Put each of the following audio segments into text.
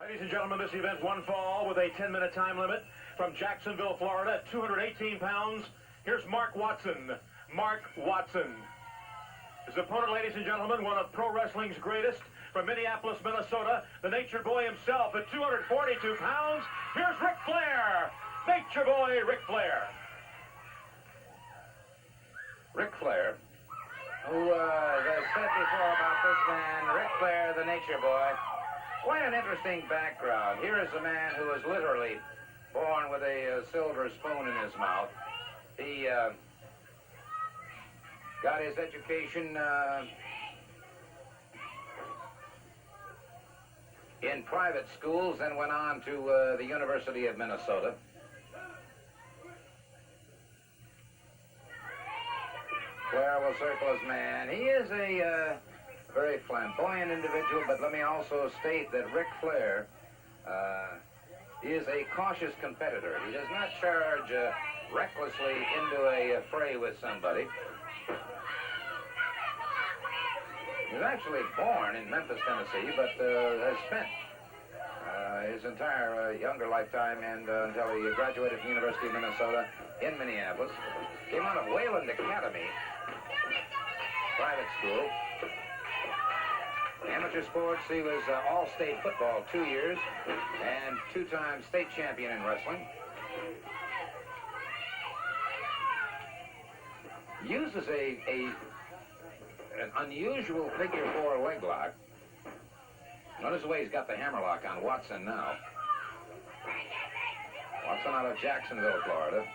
Ladies and gentlemen, this event one fall with a 10-minute time limit from Jacksonville, Florida, 218 pounds. Here's Mark Watson. Mark Watson. His opponent, ladies and gentlemen, one of pro wrestling's greatest from Minneapolis, Minnesota, the Nature Boy himself at 242 pounds. Here's Ric Flair. Nature Boy Ric Flair. Ric Flair, who has said before about this man, Ric Flair, the Nature Boy. Quite an interesting background. Here is a man who was literally born with a silver spoon in his mouth. He got his education in private schools, then went on to the University of Minnesota. Flair will circle his man. He is a very flamboyant individual, but let me also state that Ric Flair is a cautious competitor. He does not charge recklessly into a fray with somebody. He was actually born in Memphis, Tennessee, but has spent his entire younger lifetime and until he graduated from the University of Minnesota in Minneapolis. Came out of Wayland Academy, private school. Amateur sports, he was all-state football 2 years and two-time state champion in wrestling. Uses an unusual figure 4 leg lock. Notice the way he's got the hammerlock on Watson now. Watson out of Jacksonville, Florida.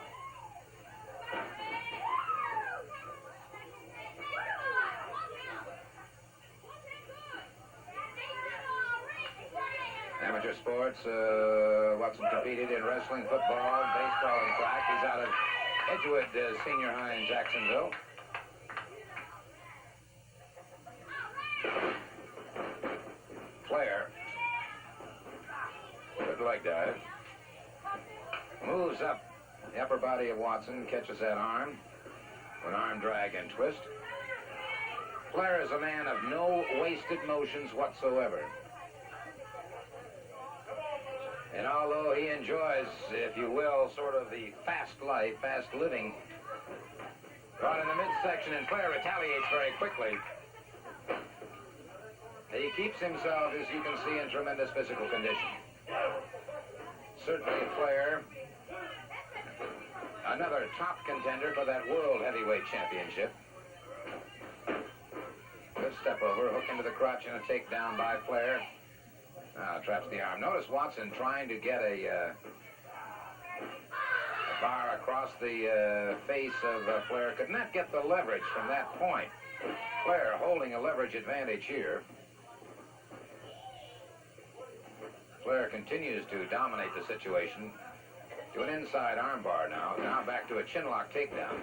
Amateur sports, Watson competed in wrestling, football, baseball, and track. He's out of Edgewood Senior High in Jacksonville. Flair, good leg dive, moves up the upper body of Watson, catches that arm, an arm drag and twist. Flair is a man of no wasted motions whatsoever. And although he enjoys, if you will, sort of the fast life, fast living, caught in the midsection, and Flair retaliates very quickly. He keeps himself, as you can see, in tremendous physical condition. Certainly Flair, another top contender for that World Heavyweight Championship. Good step over, hook into the crotch and a takedown by Flair. Traps the arm. Notice Watson trying to get a bar across the face of Flair. Could not get the leverage from that point. Flair holding a leverage advantage here. Flair continues to dominate the situation. To an inside armbar now. Now back to a chinlock takedown.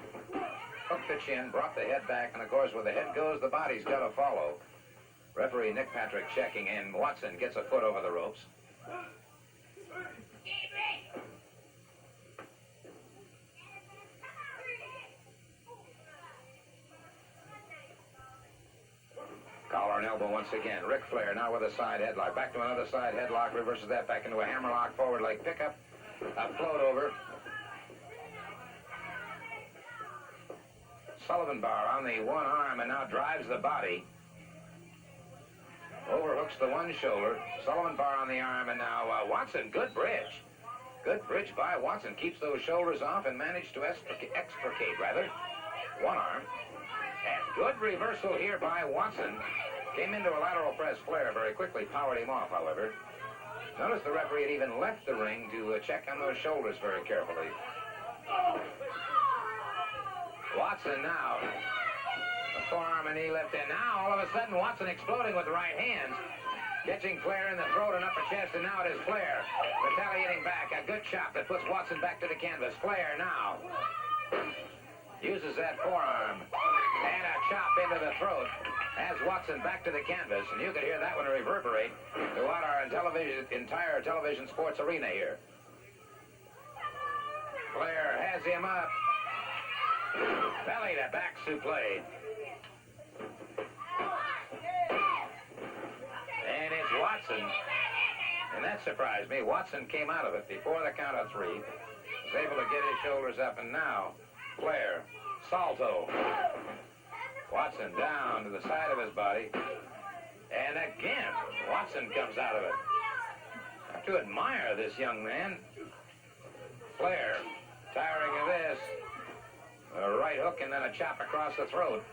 Hooked the chin, brought the head back, and of course where the head goes, the body's got to follow. Referee Nick Patrick checking in. Watson gets a foot over the ropes. Collar and elbow once again. Ric Flair now with a side headlock. Back to another side headlock. Reverses that back into a hammerlock. Forward leg pickup. A float over. Sullivan bar on the one arm and now drives the body. Overhooks the one shoulder. Sullivan bar on the arm, and now Watson, good bridge. Good bridge by Watson. Keeps those shoulders off and managed to extricate, one arm. And good reversal here by Watson. Came into a lateral press. Flair very quickly powered him off, however. Notice the referee had even left the ring to check on those shoulders very carefully. Watson now. Forearm and knee left in. Now, all of a sudden, Watson exploding with the right hands. Catching Flair in the throat and upper chest, and now it is Flair. Retaliating back. A good chop that puts Watson back to the canvas. Flair now uses that forearm. And a chop into the throat. Has Watson back to the canvas. And you could hear that one reverberate throughout our entire television sports arena here. Flair has him up. Belly to back suplex. And it's Watson And that surprised me. Watson came out of it before the count of 3. Was able to get his shoulders up, and now Flair, salto. Watson down to the side of his body. And again, Watson comes out of it. I have to admire this young man. Flair, tiring of this. A right hook and then a chop across the throat.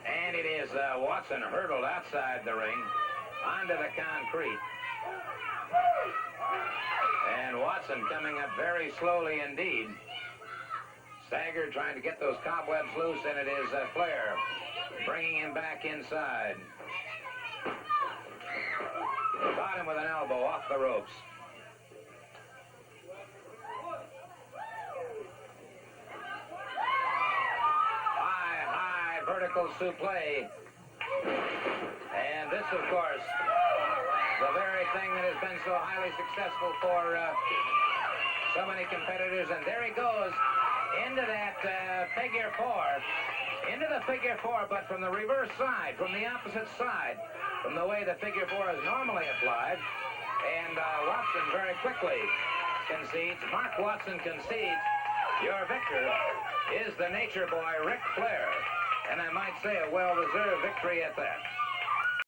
And it is Watson hurdled outside the ring onto the concrete. And Watson coming up very slowly indeed. Staggered, trying to get those cobwebs loose, and it is Flair bringing him back inside. Caught him with an elbow off the ropes. High vertical suplex. And this, of course, the very thing that has been so highly successful for so many competitors. And there he goes into that figure 4. Into the figure 4, but from the reverse side, from the opposite side, from the way the figure 4 is normally applied. And Watson very quickly concedes. Mark Watson concedes. Your victor is the Nature Boy, Ric Flair. And I might say a well-deserved victory at that.